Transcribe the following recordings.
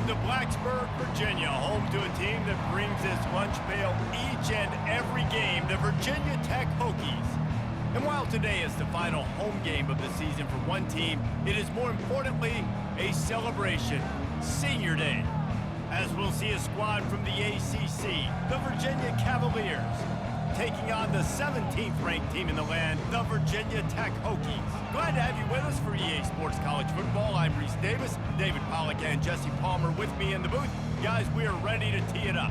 Welcome to Blacksburg, Virginia, home to a team that brings this lunch pail each and every game, the Virginia Tech Hokies. And while today is the final home game of the season for one team, it is more importantly a celebration, Senior Day, as we'll see a squad from the ACC, the Virginia Cavaliers, taking on the 17th ranked team in the land, the Virginia Tech Hokies. Glad to have you with us for EA Sports College Football. I'm Reese Davis, David Pollack and Jesse Palmer with me in the booth. Guys, we are ready to tee it up.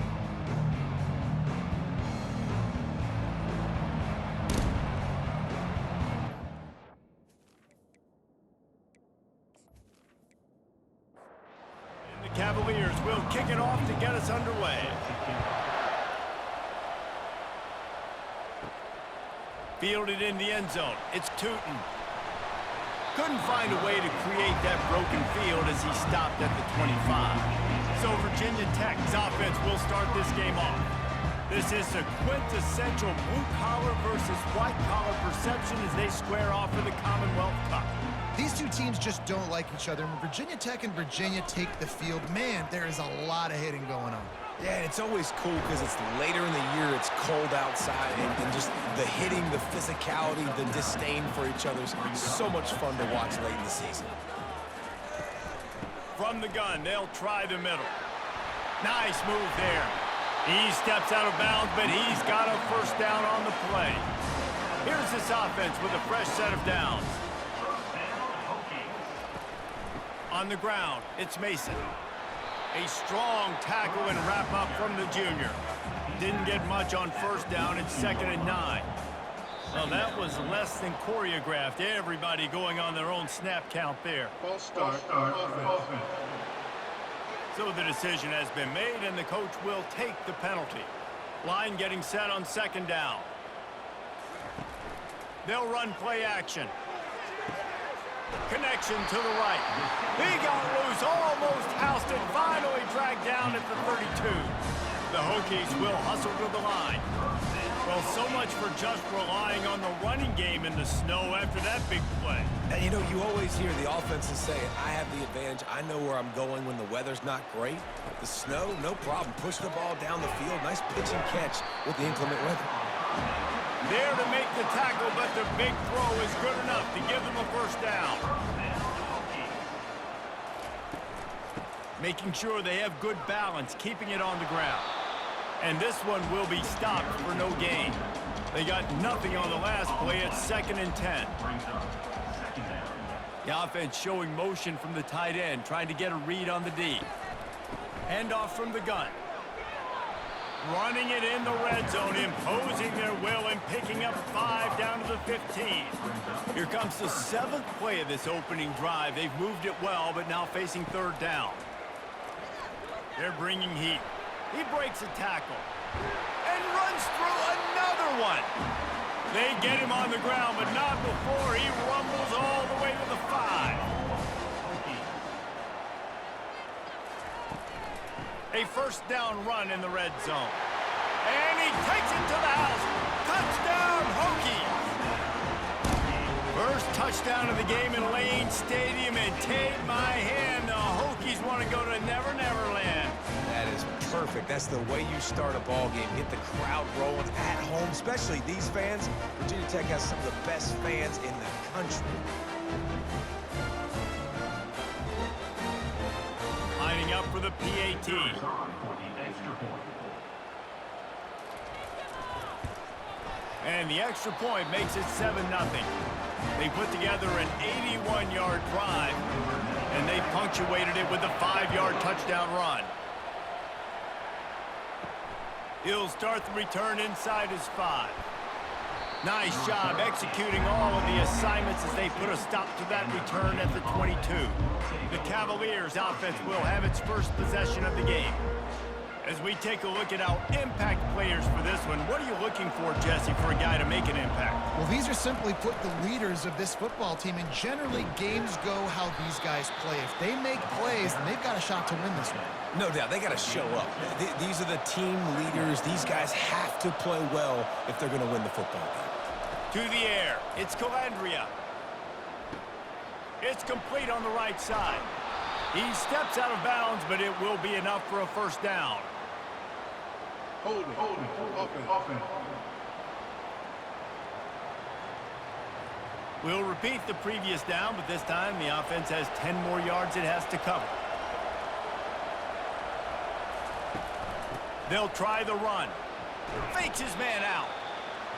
And the Cavaliers will kick it off to get us underway. Fielded in the end zone. It's Tootin. Couldn't find a way to create that broken field as he stopped at the 25. So Virginia Tech's offense will start this game off. This is a quintessential blue-collar versus white-collar perception as they square off for the Commonwealth Cup. These two teams just don't like each other. When Virginia Tech and Virginia take the field, man, there is a lot of hitting going on. Yeah, and it's always cool because it's later in the year, it's cold outside, and just the hitting, the physicality, the disdain for each other is so much fun to watch late in the season. From the gun, they'll try the middle. Nice move there. He steps out of bounds, but he's got a first down on the play. Here's this offense with a fresh set of downs. On the ground, it's Mason. A strong tackle and wrap up from the junior. Didn't get much on first down. It's 2nd and 9. Well, that was less than choreographed. Everybody going on their own snap count there. False start, offense. So the decision has been made, and the coach will take the penalty. Line getting set on 2nd down. They'll run play action. Connection to the right. He got loose, almost housed it, finally dragged down at the 32. The Hokies will hustle to the line. Well, so much for just relying on the running game in the snow after that big play. And you know, you always hear the offenses say, I have the advantage, I know where I'm going when the weather's not great. The snow, no problem. Push the ball down the field. Nice pitch and catch with the inclement weather. There to make the tackle, but the big throw is good enough to give them a first down. Making sure they have good balance, keeping it on the ground. And this one will be stopped for no gain. They got nothing on the last play. It's 2nd and 10. The offense showing motion from the tight end, trying to get a read on the D. Handoff from the gun. Running it in the red zone, imposing their will and picking up 5 down to the 15. Here comes the 7th play of this opening drive. They've moved it well, but now facing 3rd down. They're bringing heat. He breaks a tackle and runs through another one. They get him on the ground, but not before he rumbles all the way to the 5. A first down run in the red zone. And he takes it to the house. Touchdown, Hokies! First touchdown of the game in Lane Stadium, and take my hand, the Hokies want to go to Never Never Land. That is perfect. That's the way you start a ball game. Get the crowd rolling at home, especially these fans. Virginia Tech has some of the best fans in the country. Lining up for the PAT. And the extra point makes it 7-0. They put together an 81-yard drive, and they punctuated it with a 5-yard touchdown run. He'll start the return inside his 5. Nice job executing all of the assignments as they put a stop to that return at the 22. The Cavaliers offense will have its first possession of the game. As we take a look at our impact players for this one, what are you looking for, Jesse, for a guy to make an impact? Well, these are simply put the leaders of this football team, and generally games go how these guys play. If they make plays, then they've got a shot to win this one. No doubt, they got to show up. These are the team leaders. These guys have to play well if they're going to win the football game. To the air, it's Calandria. It's complete on the right side. He steps out of bounds, but it will be enough for a first down. Hold it. Offense. We'll repeat the previous down, but this time the offense has 10 more yards it has to cover. They'll try the run. Fakes his man out.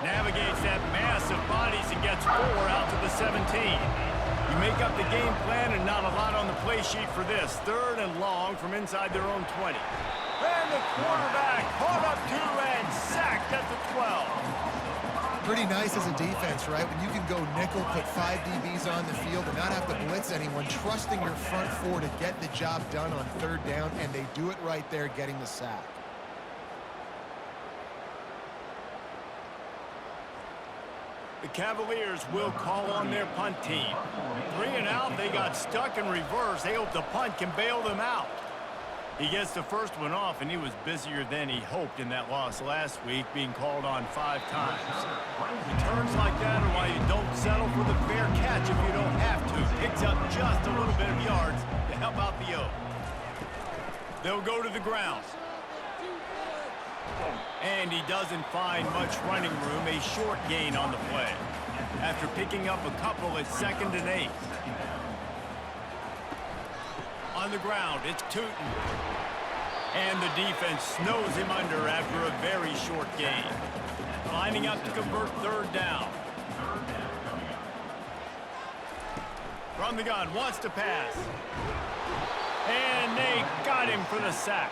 Navigates that mass of bodies and gets 4 out to the 17. You make up the game plan and not a lot on the play sheet for this. 3rd and long from inside their own 20. And the quarterback caught up 2 and sacked at the 12. Pretty nice as a defense, right? When you can go nickel, put 5 DBs on the field and not have to blitz anyone, trusting your front 4 to get the job done on 3rd down, and they do it right there, getting the sack. The Cavaliers will call on their punt team. 3 and out, they got stuck in reverse. They hope the punt can bail them out. He gets the first one off, and he was busier than he hoped in that loss last week, being called on 5 times. Returns like that are why you don't settle for the fair catch if you don't have to. Picks up just a little bit of yards to help out the O. They'll go to the ground. And he doesn't find much running room, a short gain on the play. After picking up a couple at 2nd and 8. On the ground, it's Tootin. And the defense snows him under after a very short gain. Lining up to convert 3rd down. From the gun, wants to pass. And they got him for the sack.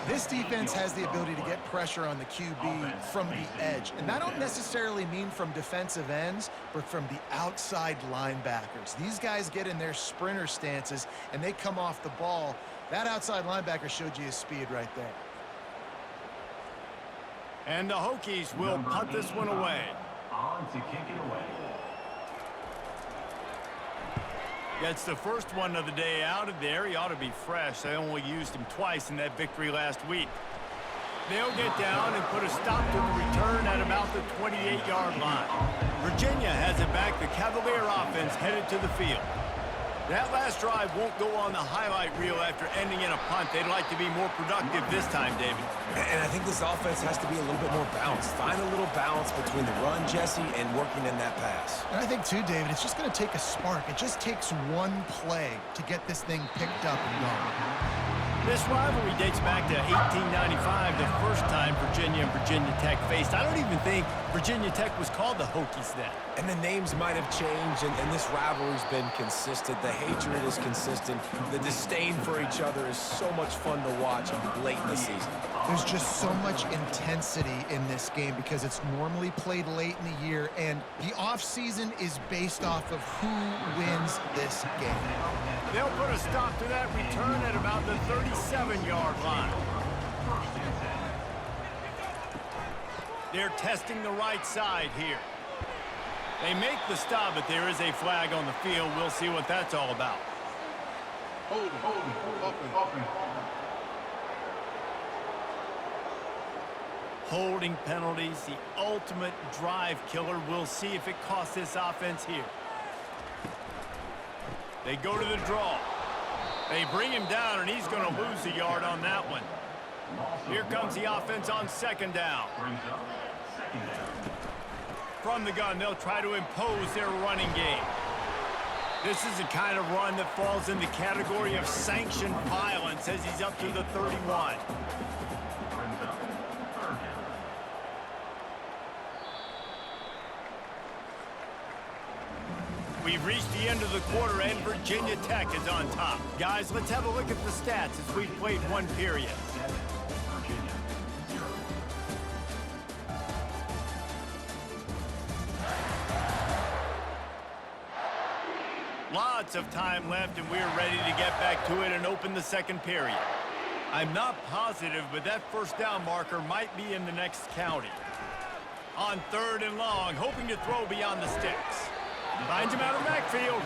This defense has the ability to get pressure on the QB from the edge. And that don't necessarily mean from defensive ends, but from the outside linebackers. These guys get in their sprinter stances, and they come off the ball. That outside linebacker showed you his speed right there. And the Hokies will punt this one away. On to kick it away. Gets the first one of the day out of there. He ought to be fresh. They only used him twice in that victory last week. They'll get down and put a stop to the return at about the 28-yard line. Virginia has it back. The Cavalier offense headed to the field. That last drive won't go on the highlight reel after ending in a punt. They'd like to be more productive this time, David. And I think this offense has to be a little bit more balanced. Find a little balance between the run, Jesse, and working in that pass. And I think, too, David, it's just going to take a spark. It just takes one play to get this thing picked up and going. This rivalry dates back to 1895, the first time Virginia and Virginia Tech faced. I don't even think Virginia Tech was called the Hokies then. And the names might have changed, and this rivalry's been consistent. The hatred is consistent. The disdain for each other is so much fun to watch late in the season. There's just so much intensity in this game because it's normally played late in the year, and the offseason is based off of who wins this game. They'll put a stop to that return at about the 37-yard line. They're testing the right side here. They make the stop, but there is a flag on the field. We'll see what that's all about. Hold it. Holding penalties, the ultimate drive killer. We'll see if it costs this offense here. They go to the draw. They bring him down, and he's going to lose a yard on that one. Here comes the offense on 2nd down. From the gun, they'll try to impose their running game. This is the kind of run that falls in the category of sanctioned violence as he's up to the 31. We've reached the end of the quarter, and Virginia Tech is on top. Guys, let's have a look at the stats as we've played one period. Lots of time left, and we're ready to get back to it and open the 2nd period. I'm not positive, but that first down marker might be in the next county. On 3rd and long, hoping to throw beyond the sticks. Finds him out of backfield,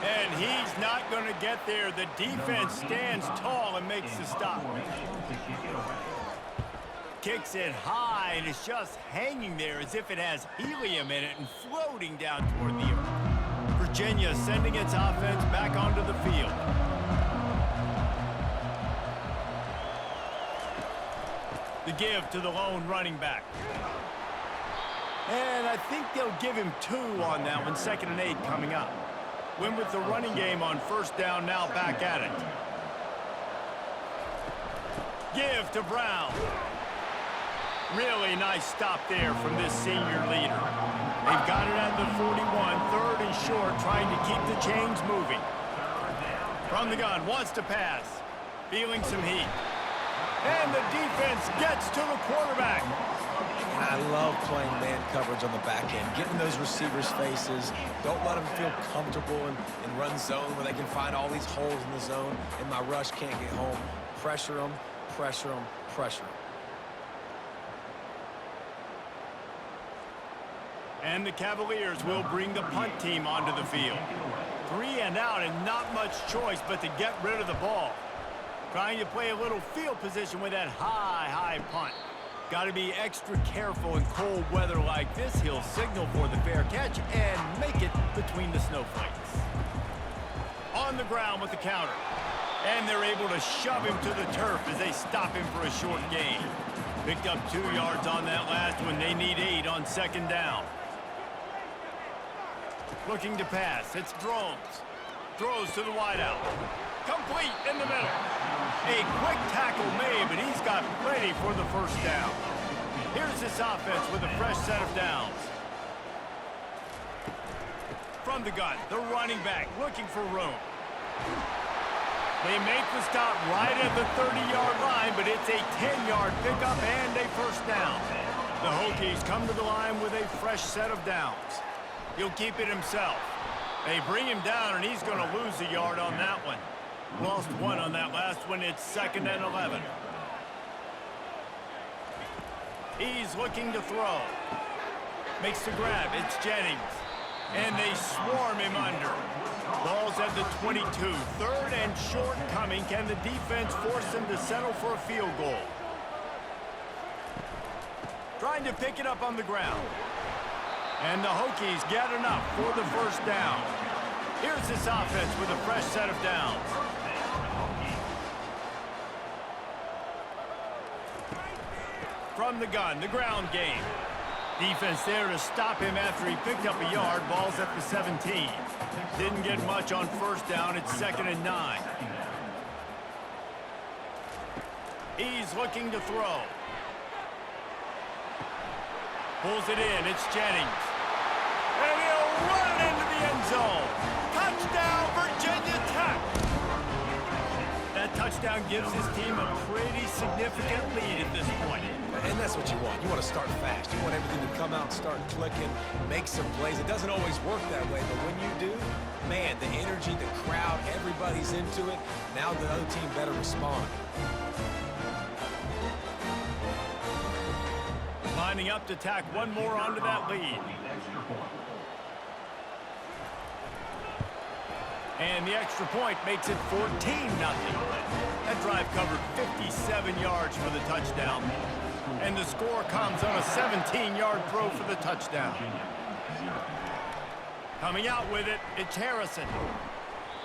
and he's not going to get there. The defense stands tall and makes the stop. Kicks it high, and it's just hanging there as if it has helium in it and floating down toward the earth. Virginia sending its offense back onto the field. The give to the lone running back. And I think they'll give him 2 on that one. 2nd and 8 coming up. Win with the running game on 1st down, now back at it. Give to Brown. Really nice stop there from this senior leader. They've got it at the 41, 3rd and short, trying to keep the chains moving. From the gun, wants to pass. Feeling some heat. And the defense gets to the quarterback. And I love playing man coverage on the back end, getting those receivers' faces. Don't let them feel comfortable in run zone where they can find all these holes in the zone and my rush can't get home. Pressure them, pressure them, pressure them. And the Cavaliers will bring the punt team onto the field. 3 and out and not much choice but to get rid of the ball. Trying to play a little field position with that high punt. Got to be extra careful in cold weather like this. He'll signal for the fair catch and make it between the snowflakes. On the ground with the counter. And they're able to shove him to the turf as they stop him for a short gain. Picked up 2 yards on that last one. They need 8 on 2nd down. Looking to pass. It's Drones. Throws to the wideout. Complete in the middle. A quick tackle made, but he's got plenty for the 1st down. Here's this offense with a fresh set of downs. From the gun, the running back looking for room. They make the stop right at the 30-yard line, but it's a 10-yard pickup and a 1st down. The Hokies come to the line with a fresh set of downs. He'll keep it himself. They bring him down, and he's going to lose a yard on that one. Lost 1 on that last one. It's 2nd and 11. He's looking to throw. Makes the grab. It's Jennings. And they swarm him under. Ball's at the 22. 3rd and short coming. Can the defense force them to settle for a field goal? Trying to pick it up on the ground. And the Hokies get enough for the 1st down. Here's this offense with a fresh set of downs. From the gun, the ground game. Defense there to stop him after he picked up a yard. Ball's at the 17. Didn't get much on 1st down. It's 2nd and 9. He's looking to throw. Pulls it in. It's Jennings. And he'll run it into the end zone. Touchdown, Virginia Tech. That touchdown gives his team a pretty significant lead at this point. And that's what you want. You want to start fast. You want everything to come out, start clicking, make some plays. It doesn't always work that way, but when you do, man, the energy, the crowd, everybody's into it. Now the other team better respond. Lining up to tack one more onto that lead. And the extra point makes it 14-0. That drive covered 57 yards for the touchdown. And the score comes on a 17-yard throw for the touchdown. Coming out with it, it's Harrison.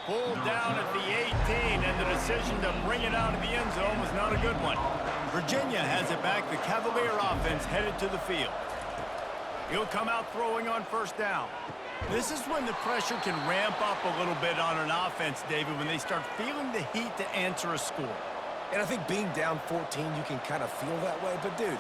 Pulled down at the 18, and the decision to bring it out of the end zone was not a good one. Virginia has it back. The Cavalier offense headed to the field. He'll come out throwing on 1st down. This is when the pressure can ramp up a little bit on an offense, David, when they start feeling the heat to answer a score. And I think being down 14, you can kind of feel that way. But, dude,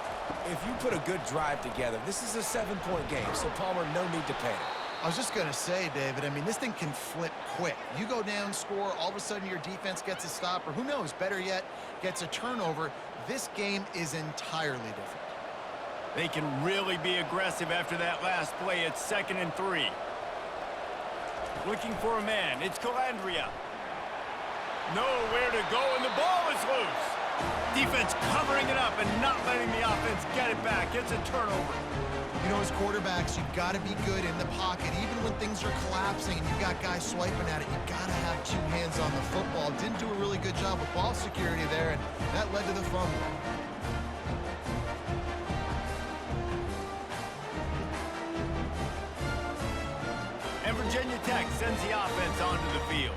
if you put a good drive together, this is a 7-point game, so Palmer, no need to panic. I was just going to say, David, I mean, this thing can flip quick. You go down, score, all of a sudden your defense gets a stop, or who knows, better yet, gets a turnover. This game is entirely different. They can really be aggressive after that last play. It's 2nd and 3. Looking for a man. It's Calandria. Nowhere to go, and the ball is loose. Defense covering it up and not letting the offense get it back. It's a turnover. You know, as quarterbacks, you've got to be good in the pocket. Even when things are collapsing and you've got guys swiping at it, you've got to have 2 hands on the football. Didn't do a really good job with ball security there, and that led to the fumble. And Virginia Tech sends the offense onto the field.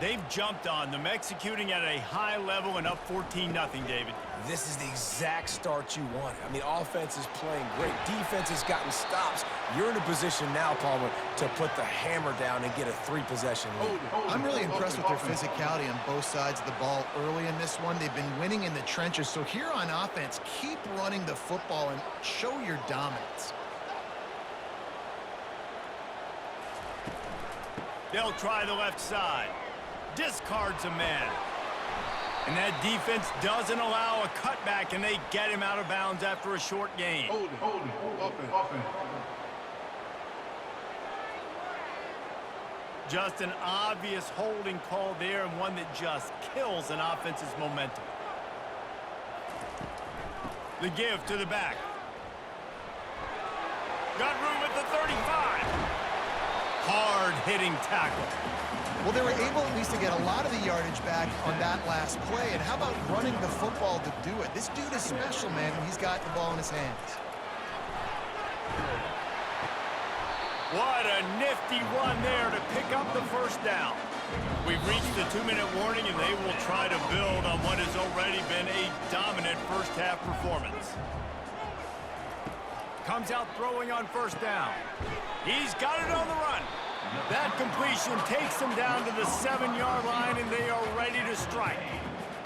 They've jumped on them, executing at a high level and up 14-0, David. This is the exact start you want. I mean, offense is playing great. Defense has gotten stops. You're in a position now, Palmer, to put the hammer down and get a 3-possession lead. I'm really impressed with their physicality on both sides of the ball early in this one. They've been winning in the trenches. So here on offense, keep running the football and show your dominance. They'll try the left side. Discards a man. And that defense doesn't allow a cutback, and they get him out of bounds after a short gain. Hold it, offense. Just an obvious holding call there, and one that just kills an offense's momentum. The give to the back. Got room at the 35. Hard-hitting tackle. Well, they were able at least to get a lot of the yardage back on that last play. And how about running the football to do it? This dude is special, man, when he's got the ball in his hands. What a nifty run there to pick up the first down. We've reached the 2-minute warning, and they will try to build on what has already been a dominant first-half performance. Comes out throwing on first down. He's got it on the run. That completion takes them down to the 7-yard line, and they are ready to strike.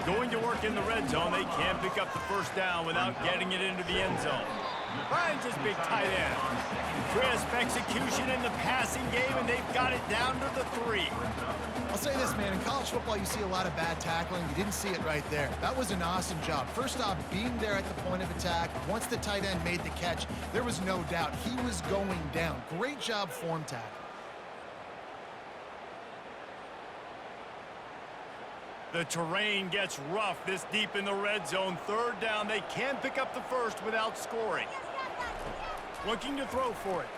Going to work in the red zone, they can't pick up the first down without getting it into the end zone. Finds his big tight end. Crisp execution in the passing game, and they've got it down to the 3. I'll say this, man. In college football, you see a lot of bad tackling. You didn't see it right there. That was an awesome job. First off, being there at the point of attack. Once the tight end made the catch, there was no doubt he was going down. Great job form tackle. The terrain gets rough this deep in the red zone. Third down, they can't pick up the first without scoring. Looking to throw for it.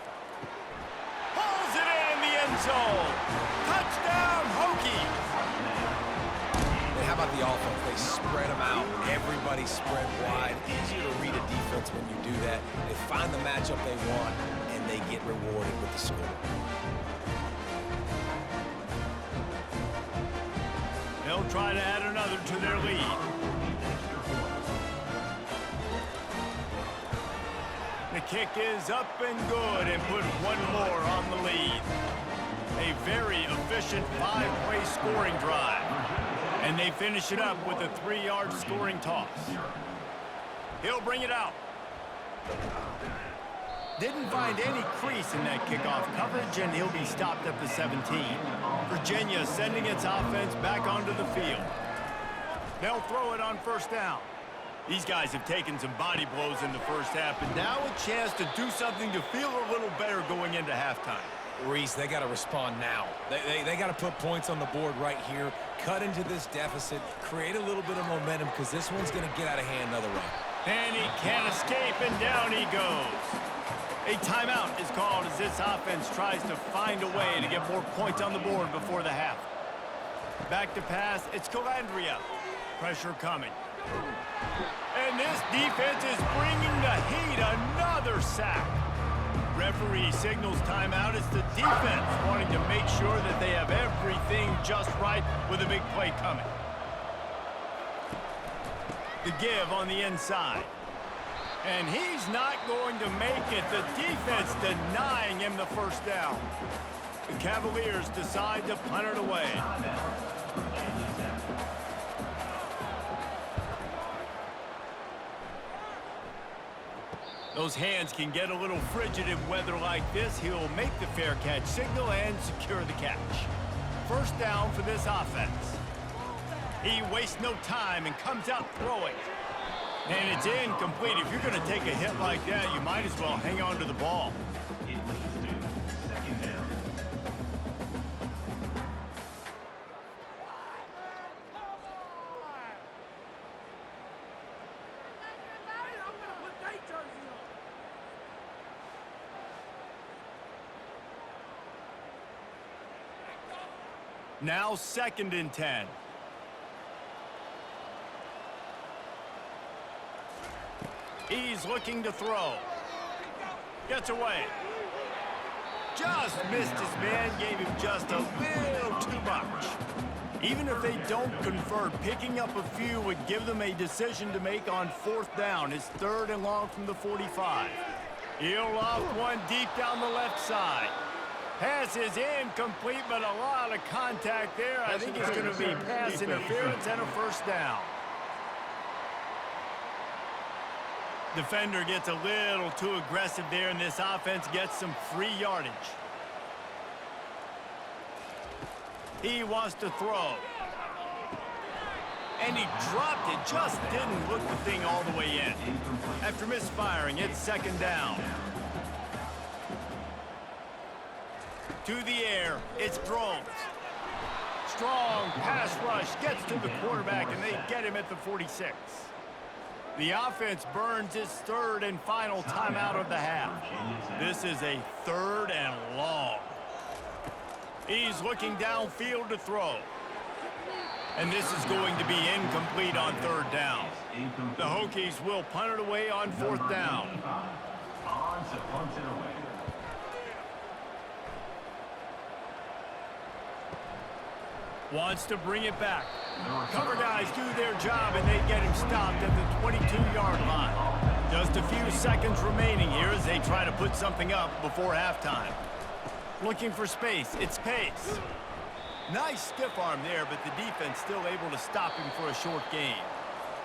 Pulls it in the end zone. Touchdown, Hokies! And how about the offense? They spread them out. Everybody spread wide. Easier to read a defense when you do that. They find the matchup they want, and they get rewarded with the score. They'll try to add another to their lead. The kick is up and good, and put one more on the lead. A very efficient 5-play scoring drive. And they finish it up with a 3-yard scoring toss. He'll bring it out. Didn't find any crease in that kickoff coverage, and he'll be stopped at the 17. Virginia sending its offense back onto the field. They'll throw it on first down. These guys have taken some body blows in the first half, and now a chance to do something to feel a little better going into halftime. Reese, they got to respond now. They got to put points on the board right here, cut into this deficit, create a little bit of momentum, because this one's going to get out of hand another way. And he can't escape, and down he goes. A timeout is called as this offense tries to find a way to get more points on the board before the half. Back to pass, it's Calandria. Pressure coming. And this defense is bringing the heat. Another sack. Referee signals timeout as the defense wanting to make sure that they have everything just right with a big play coming. The give on the inside. And he's not going to make it. The defense denying him the first down. The Cavaliers decide to punt it away. Those hands can get a little frigid in weather like this. He'll make the fair catch signal and secure the catch. First down for this offense. He wastes no time and comes out throwing. And it's incomplete. If you're going to take a hit like that, you might as well hang on to the ball. Now 2nd and 10. He's looking to throw. Gets away. Just missed his man, gave him just a little too much. Even if they don't convert, picking up a few would give them a decision to make on 4th down. It's 3rd and long from the 45. He'll loft one deep down the left side. Pass is incomplete, but a lot of contact there. I think it's going to be pass interference and a 1st down. Defender gets a little too aggressive there, and this offense gets some free yardage. He wants to throw. And he dropped it, just didn't look the thing all the way in. After misfiring, it's 2nd down. To the air, it's thrown. Strong pass rush, gets to the quarterback, and they get him at the 46. The offense burns its 3rd and final timeout of the half. This is a 3rd and long. He's looking downfield to throw. And this is going to be incomplete on 3rd down. The Hokies will punt it away on 4th down. Wants to bring it back. Cover guys do their job, and they get him stopped at the 22-yard line. Just a few seconds remaining here as they try to put something up before halftime. Looking for space. It's Pace. Nice stiff arm there, but the defense still able to stop him for a short gain.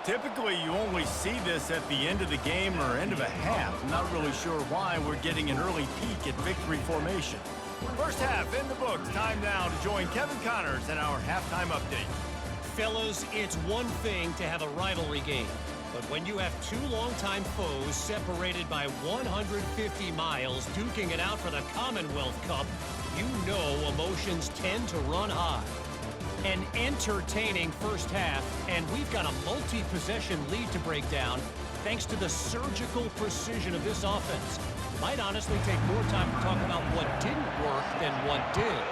Typically, you only see this at the end of the game or end of a half. I'm not really sure why we're getting an early peek at victory formation. First half in the books. Time now to join Kevin Connors in our halftime update. Fellas, it's one thing to have a rivalry game, but when you have two longtime foes separated by 150 miles duking it out for the Commonwealth Cup, you know emotions tend to run high. An entertaining first half, and we've got a multi-possession lead to break down thanks to the surgical precision of this offense. Might honestly take more time to talk about what didn't work than what did.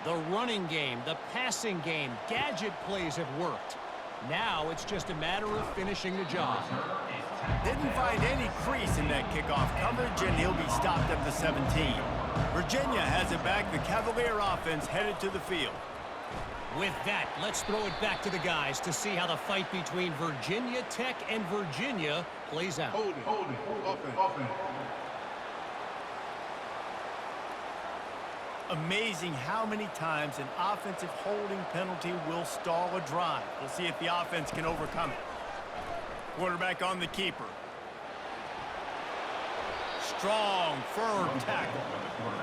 The running game, the passing game, gadget plays have worked. Now it's just a matter of finishing the job. Didn't find any crease in that kickoff coverage, and he'll be stopped at the 17. Virginia has it back. The Cavalier offense headed to the field. With that, let's throw it back to the guys to see how the fight between Virginia Tech and Virginia plays out. Hold it. Offense. Amazing how many times an offensive holding penalty will stall a drive. We'll see if the offense can overcome it. Quarterback on the keeper. Strong, firm tackle.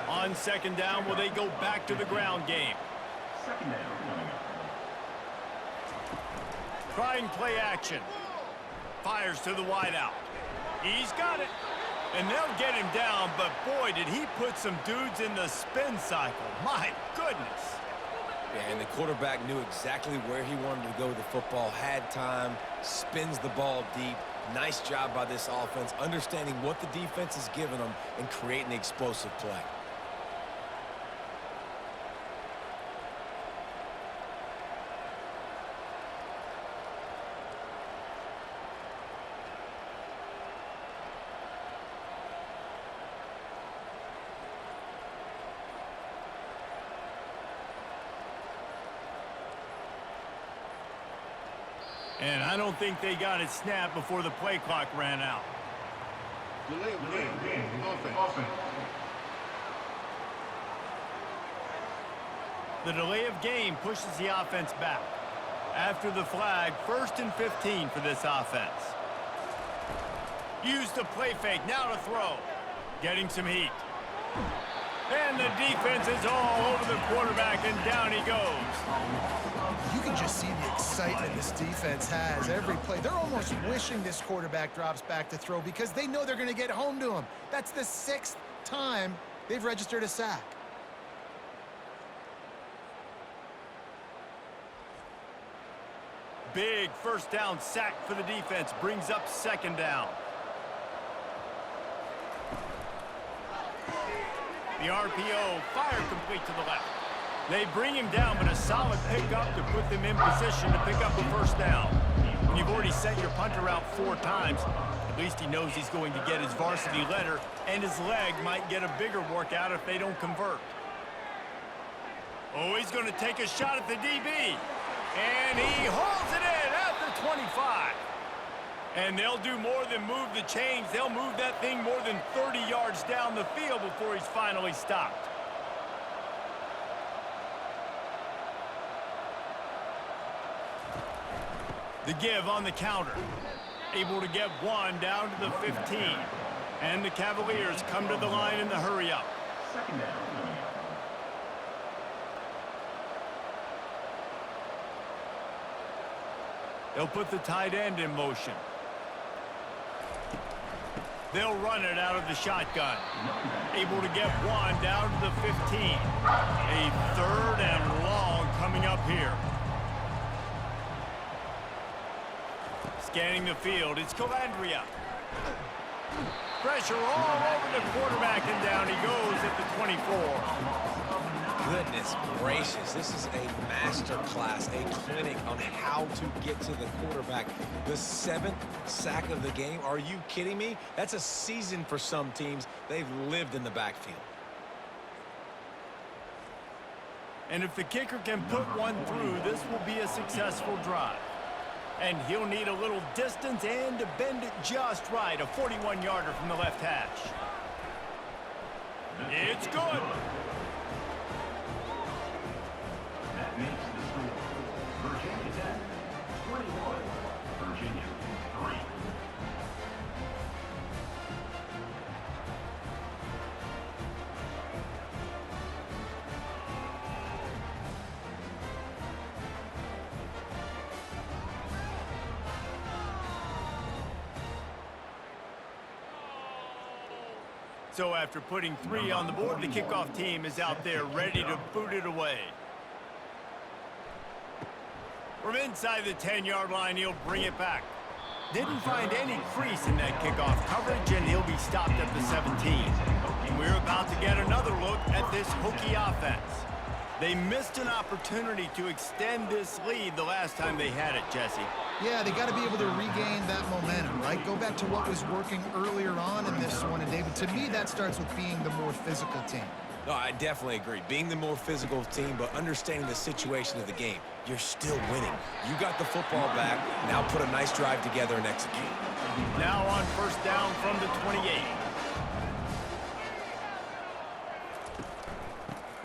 On 2nd down, will they go back to the ground game? Trying play action. Fires to the wideout. He's got it. And they'll get him down, but boy, did he put some dudes in the spin cycle. My goodness. Yeah, and the quarterback knew exactly where he wanted to go with the football, had time, spins the ball deep. Nice job by this offense, understanding what the defense is giving them and creating the explosive play. And I don't think they got it snapped before the play clock ran out. Delay of game. Offense. The delay of game pushes the offense back. After the flag, 1st and 15 for this offense. Use the play fake, now to throw. Getting some heat. And the defense is all over the quarterback, and down he goes. You can just see the excitement this defense has every play. They're almost wishing this quarterback drops back to throw because they know they're going to get home to him. That's the 6th time they've registered a sack. Big 1st down sack for the defense, brings up 2nd down. The RPO, fire complete to the left. They bring him down, but a solid pickup to put them in position to pick up a 1st down. When you've already sent your punter out 4 times, at least he knows he's going to get his varsity letter, and his leg might get a bigger workout if they don't convert. Oh, he's going to take a shot at the DB. And he hauls it in at the 25. And they'll do more than move the chains. They'll move that thing more than 30 yards down the field before he's finally stopped. The give on the counter. Able to get one down to the 15. And the Cavaliers come to the line in the hurry-up. Second down. They'll put the tight end in motion. They'll run it out of the shotgun. Able to get one down to the 15. A 3rd and long coming up here. Scanning the field, it's Calandria. Pressure all over the quarterback, and down he goes at the 24. Goodness gracious, this is a master class, a clinic on how to get to the quarterback. The 7th sack of the game, are you kidding me? That's a season for some teams. They've lived in the backfield. And if the kicker can put one through, this will be a successful drive. And he'll need a little distance and to bend it just right. A 41-yarder from the left hash. It's good. That makes the score. Virginia Tech, 21. Virginia, 3. So after putting 3 on the board, the kickoff team is out there ready to boot it away. From inside the 10-yard line, he'll bring it back. Didn't find any crease in that kickoff coverage, and he'll be stopped at the 17. And we're about to get another look at this Hokie offense. They missed an opportunity to extend this lead the last time they had it, Jesse. Yeah, they got to be able to regain that momentum, right? Go back to what was working earlier on in this one. And, David, to me, that starts with being the more physical team. No, I definitely agree. Being the more physical team, but understanding the situation of the game. You're still winning. You got the football back. Now put a nice drive together and execute. Now on 1st down from the 28.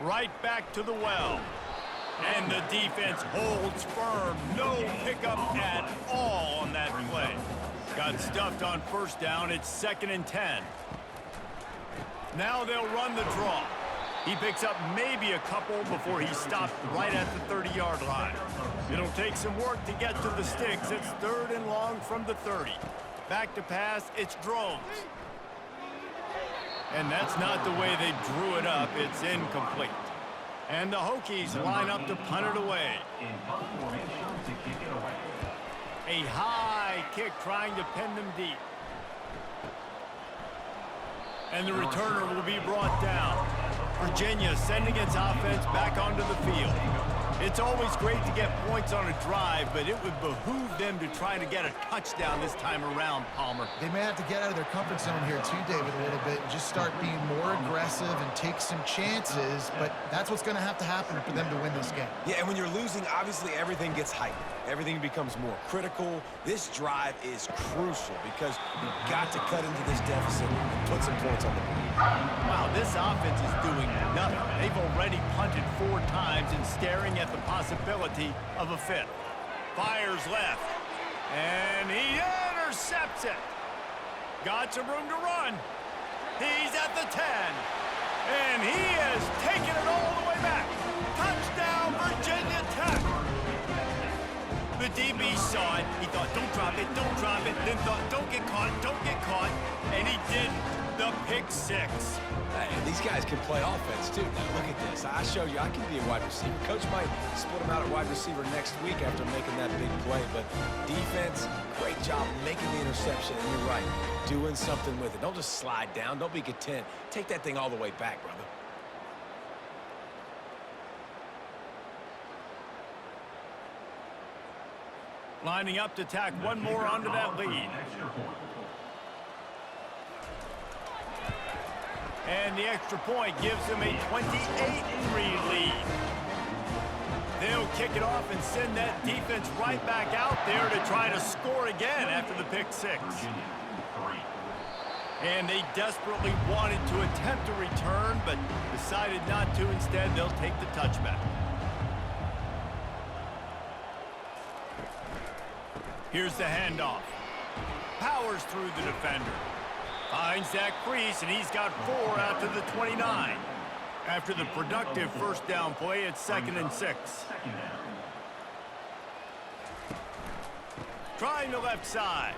Right back to the well. And the defense holds firm. No pickup at all on that play. Got stuffed on 1st down. It's 2nd and 10. Now they'll run the draw. He picks up maybe a couple before he's stopped right at the 30-yard line. It'll take some work to get to the sticks. It's 3rd and long from the 30. Back to pass, it's Drones. And that's not the way they drew it up. It's incomplete. And the Hokies line up to punt it away. In punt formation to kick it away. A high kick trying to pin them deep. And the returner will be brought down. Virginia sending its offense back onto the field. It's always great to get points on a drive, but it would behoove them to try to get a touchdown this time around, Palmer. They may have to get out of their comfort zone here too, David, a little bit, and just start being more aggressive and take some chances, but that's what's going to happen for them to win this game. Yeah, and when you're losing, obviously everything gets heightened. Everything becomes more critical. This drive is crucial because you've got to cut into this deficit and put some points on the board. Wow, this offense is doing nothing. They've already punted 4 times and staring at the possibility of a 5th. Fires left, and he intercepts it. Got some room to run. He's at the 10, and he has taken it all the way back. Touchdown, Virginia Tech. The DB saw it. He thought, don't drop it, then thought, don't get caught, and he didn't. The pick 6. Hey, these guys can play offense, too. Now, look at this. I show you I can be a wide receiver. Coach might split him out at wide receiver next week after making that big play. But defense, great job making the interception. And you're right, doing something with it. Don't just slide down. Don't be content. Take that thing all the way back, brother. Lining up to tack one more onto that lead. And the extra point gives them a 28-3 lead. They'll kick it off and send that defense right back out there to try to score again after the pick six. Virginia, 3. And they desperately wanted to attempt a return, but decided not to. Instead, they'll take the touchback. Here's the handoff. Powers through the defender. Finds that crease, and he's got 4 out to the 29. After the productive first down play, it's 2nd and 6. Second down. Trying the left side.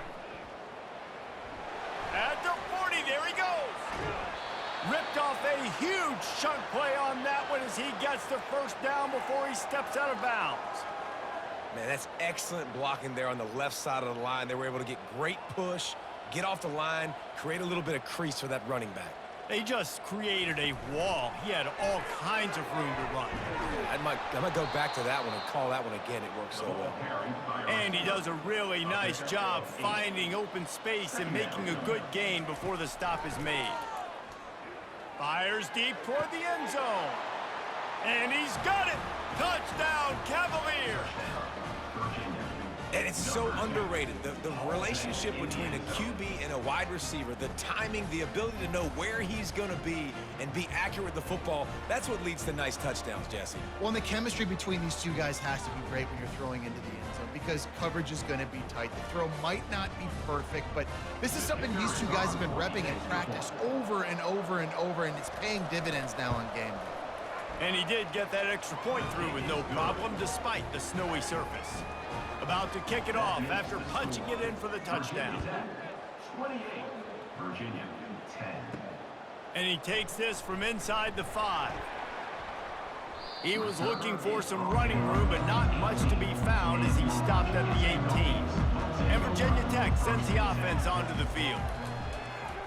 At the 40, there he goes. Ripped off a huge chunk play on that one as he gets the first down before he steps out of bounds. Man, that's excellent blocking there on the left side of the line. They were able to get great push, get off the line, create a little bit of crease for that running back. They just created a wall. He had all kinds of room to run. I might go back to that one and call that one again. It worked so well. And he does a really nice job finding open space and making a good gain before the stop is made. Fires deep toward the end zone. And he's got it. Touchdown, Cavaliers. And it's so underrated. The relationship between a QB and a wide receiver, the timing, the ability to know where he's going to be and be accurate with the football, that's what leads to nice touchdowns, Jesse. Well, and the chemistry between these two guys has to be great when you're throwing into the end zone because coverage is going to be tight. The throw might not be perfect, but this is something these two guys have been repping in practice over and over and over, and it's paying dividends now on game day. And he did get that extra point through with no problem despite the snowy surface. About to kick it off after punching it in for the touchdown. 28. Virginia, 10. And he takes this from inside the 5. He was looking for some running room, but not much to be found as he stopped at the 18. And Virginia Tech sends the offense onto the field.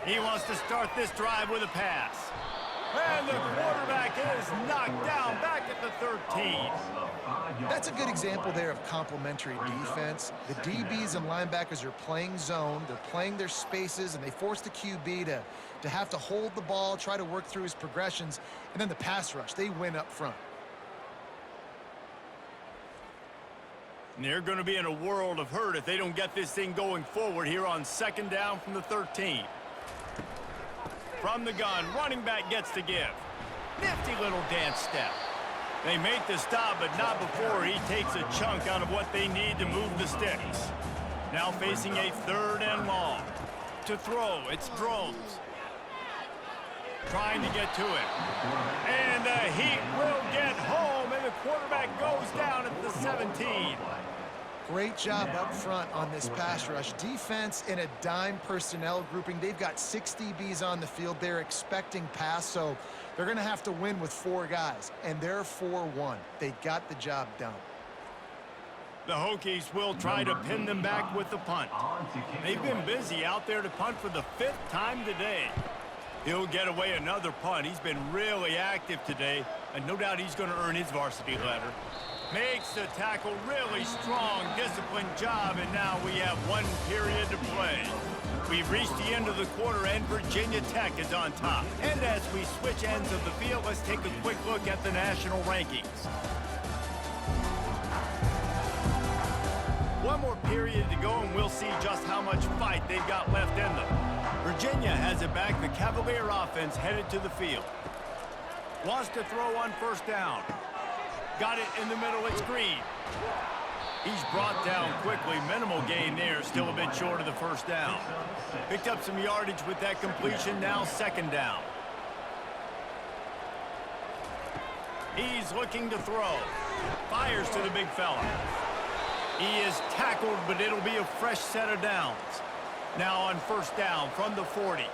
He wants to start this drive with a pass. And the quarterback is knocked down back at the 13. That's a good example there of complementary defense. The DBs and linebackers are playing zone, they're playing their spaces, and they force the QB to have to hold the ball, try to work through his progressions, and then the pass rush, they win up front. And they're going to be in a world of hurt if they don't get this thing going forward here on 2nd down from the 13. From the gun, running back gets to give. Nifty little dance step. They make the stop, but not before he takes a chunk out of what they need to move the sticks. Now facing a 3rd and long. To throw, it's Drones. Trying to get to it. And the Heat will get home, and the quarterback goes down at the 17. Great job up front on this pass rush. Defense in a dime personnel grouping. They've got 6 DBs on the field. They're expecting pass, so they're going to have to win with 4 guys, and they're 4-1. They got the job done. The Hokies will try to pin them back with the punt. They've been busy out there to punt for the 5th time today. He'll get away another punt. He's been really active today, and no doubt he's going to earn his varsity letter. Makes the tackle, really strong, disciplined job, and now we have 1 period to play. We've reached the end of the quarter, and Virginia Tech is on top. And as we switch ends of the field, let's take a quick look at the national rankings. 1 more period to go, and we'll see just how much fight they've got left in them. Virginia has it back. The Cavalier offense headed to the field. Wants to throw on 1st down. Got it in the middle, it's Green. He's brought down quickly, minimal gain there, still a bit short of the 1st down. Picked up some yardage with that completion, now 2nd down. He's looking to throw. Fires to the big fella. He is tackled, but it'll be a fresh set of downs. Now on 1st down from the 40.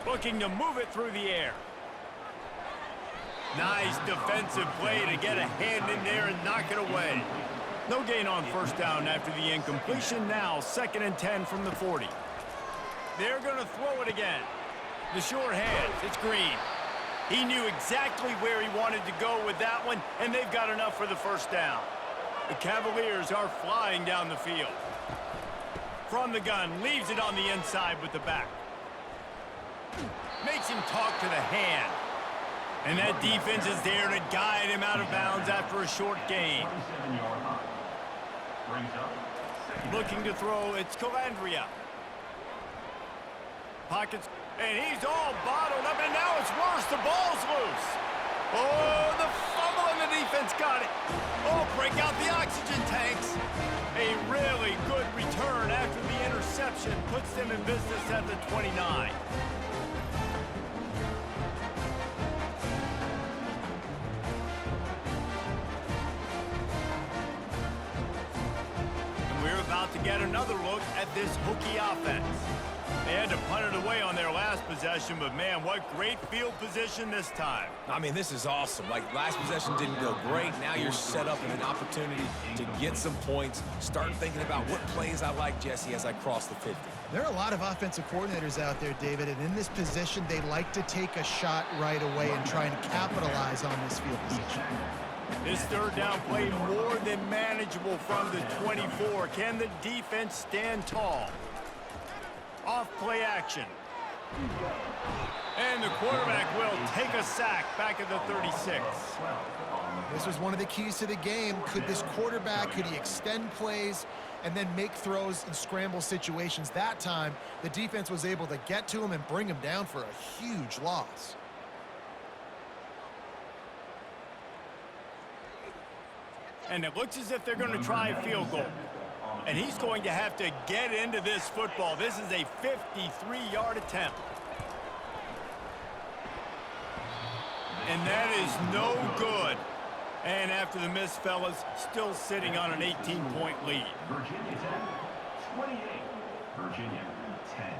Looking to move it through the air. Nice defensive play to get a hand in there and knock it away. No gain on 1st down after the incompletion. Now 2nd and 10 from the 40. They're going to throw it again. The short hands, it's Green. He knew exactly where he wanted to go with that one, and they've got enough for the 1st down. The Cavaliers are flying down the field. From the gun, leaves it on the inside with the back. Makes him talk to the hand. And that defense is there to guide him out of bounds after a short gain. 27-yard line. Brings up second. Looking to throw, it's Calandria. Pockets, and he's all bottled up, and now it's worse. The ball's loose. Oh, the fumble, and the defense got it. Oh, break out the oxygen tanks. A really good return after the interception puts them in business at the 29. And we're about to get another look at this Hokie offense. They had to punt it away on their last possession, but man, what great field position this time. I mean, this is awesome. Like, last possession didn't go great. Now you're set up in an opportunity to get some points. Start thinking about what plays I like, Jesse, as I cross the 50. There are a lot of offensive coordinators out there, David, and in this position, they like to take a shot right away and try and capitalize on this field position. This third down play more than manageable from the 24. Can the defense stand tall? Off play action. And the quarterback will take a sack back at the 36. This was one of the keys to the game. Could this quarterback, could he extend plays and then make throws in scramble situations? That time, the defense was able to get to him and bring him down for a huge loss. And it looks as if they're going to try a field goal. And he's going to have to get into this football. This is a 53-yard attempt. And that is no good. And after the miss, fellas, still sitting on an 18-point lead. Virginia 10, 28. Virginia 10.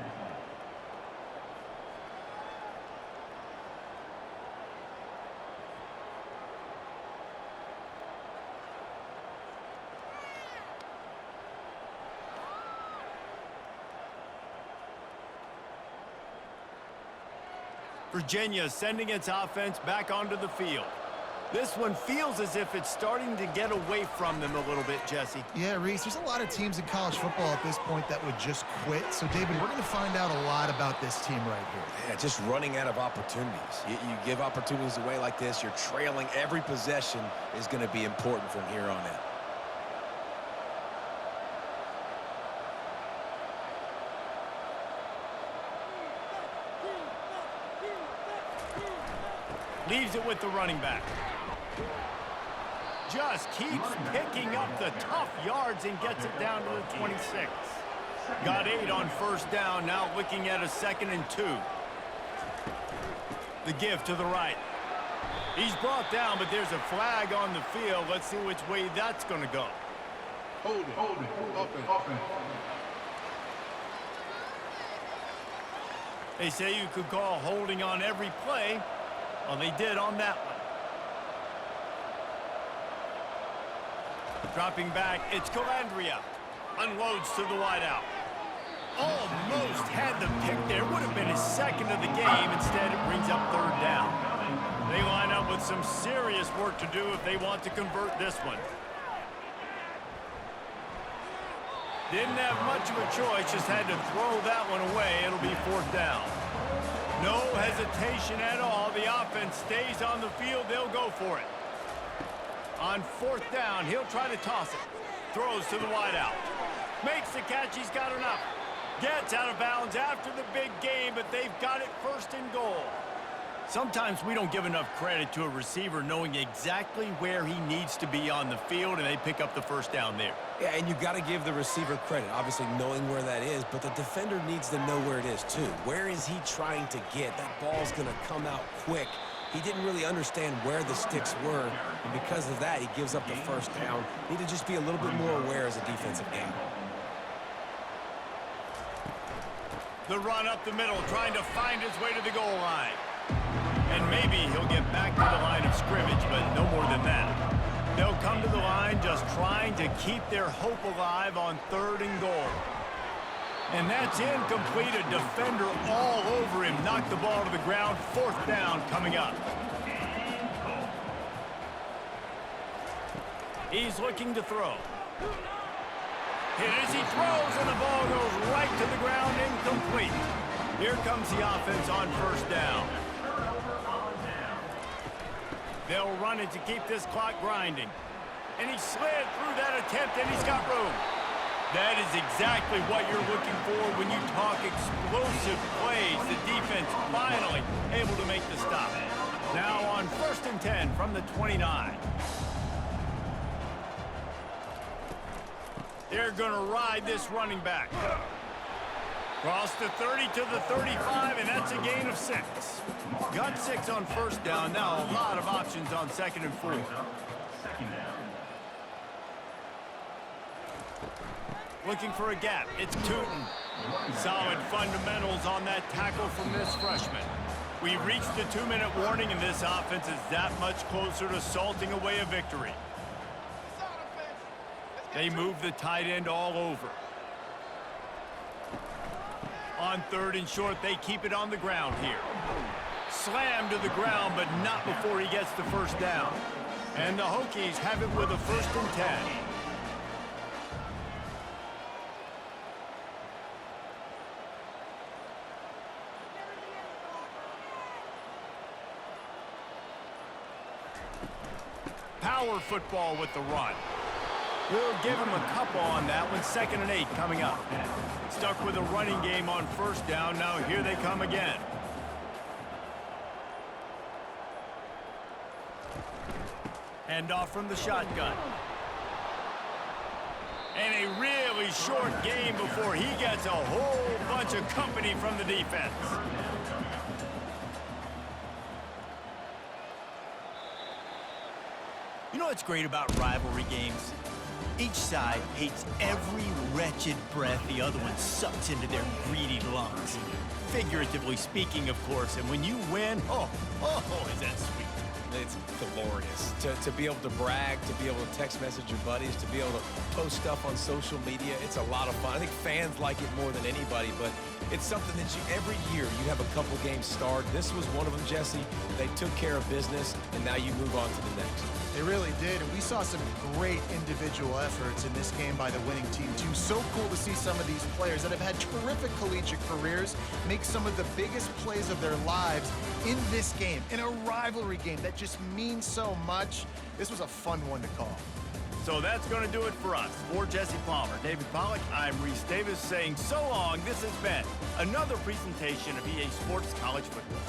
Virginia sending its offense back onto the field. This one feels as if it's starting to get away from them a little bit, Jesse. Yeah, Reese, there's a lot of teams in college football at this point that would just quit. So, David, we're going to find out a lot about this team right here. Yeah, just running out of opportunities. You give opportunities away like this, you're trailing. Every possession is going to be important from here on out. Leaves it with the running back. Just keeps picking up the tough yards and gets it down to the 26. Got 8 on first down, now looking at a 2nd and 2. The give to the right. He's brought down, but there's a flag on the field. Let's see which way that's going to go. Hold it. Offense. They say you could call holding on every play. Well, they did on that one. Dropping back, it's Calandria. Unloads to the wideout. Almost had the pick there. Would have been his 2nd of the game. Instead, it brings up 3rd down. They line up with some serious work to do if they want to convert this one. Didn't have much of a choice, just had to throw that one away. It'll be 4th down. No hesitation at all. The offense stays on the field. They'll go for it. On 4th down, he'll try to toss it. Throws to the wideout. Makes the catch. He's got enough. Gets out of bounds after the big game, but they've got it 1st and goal. Sometimes we don't give enough credit to a receiver knowing exactly where he needs to be on the field, and they pick up the 1st down there. Yeah, and you got to give the receiver credit, obviously knowing where that is, but the defender needs to know where it is too. Where is he trying to get? That ball's going to come out quick. He didn't really understand where the sticks were, and because of that, he gives up the 1st down. Need to just be a little bit more aware as a defensive game. The run up the middle, trying to find his way to the goal line. And maybe he'll get back to the line of scrimmage, but no more than that. They'll come to the line just trying to keep their hope alive on 3rd and goal. And that's incomplete. A defender all over him. Knocked the ball to the ground. 4th down coming up. He's looking to throw. Hit as he throws, and the ball goes right to the ground, incomplete. Here comes the offense on 1st down. They'll run it to keep this clock grinding. And he slid through that attempt, and he's got room. That is exactly what you're looking for when you talk explosive plays. The defense finally able to make the stop. Now on 1st and 10 from the 29. They're going to ride this running back. Cross the 30 to the 35, and that's a gain of 6. Got 6 on 1st down. Now a lot of options on 2nd and 4. Second down. Looking for a gap. It's Tootin. Solid fundamentals on that tackle from this freshman. We've reached the 2-minute warning, and this offense is that much closer to salting away a victory. They move the tight end all over. On 3rd and short, they keep it on the ground here. Slammed to the ground, but not before he gets the 1st down. And the Hokies have it with a 1st and 10. Power football with the run. We'll give him a couple on that one. 2nd and 8 coming up. Stuck with a running game on 1st down. Now here they come again. Hand off from the shotgun. And a really short game before he gets a whole bunch of company from the defense. You know what's great about rivalry games? Each side hates every wretched breath the other one sucks into their greedy lungs. Figuratively speaking, of course, and when you win, oh, is that sweet. It's glorious to be able to brag, to be able to text message your buddies, to be able to post stuff on social media. It's a lot of fun. I think fans like it more than anybody, but it's something that every year you have a couple games starred. This was one of them, Jesse. They took care of business, and now you move on to the next. They really did, and we saw some great individual efforts in this game by the winning team, too. So cool to see some of these players that have had terrific collegiate careers make some of the biggest plays of their lives in this game, in a rivalry game that just means so much. This was a fun one to call. So that's going to do it for us. For Jesse Palmer, David Pollack, I'm Reese Davis saying so long. This has been another presentation of EA Sports College Football.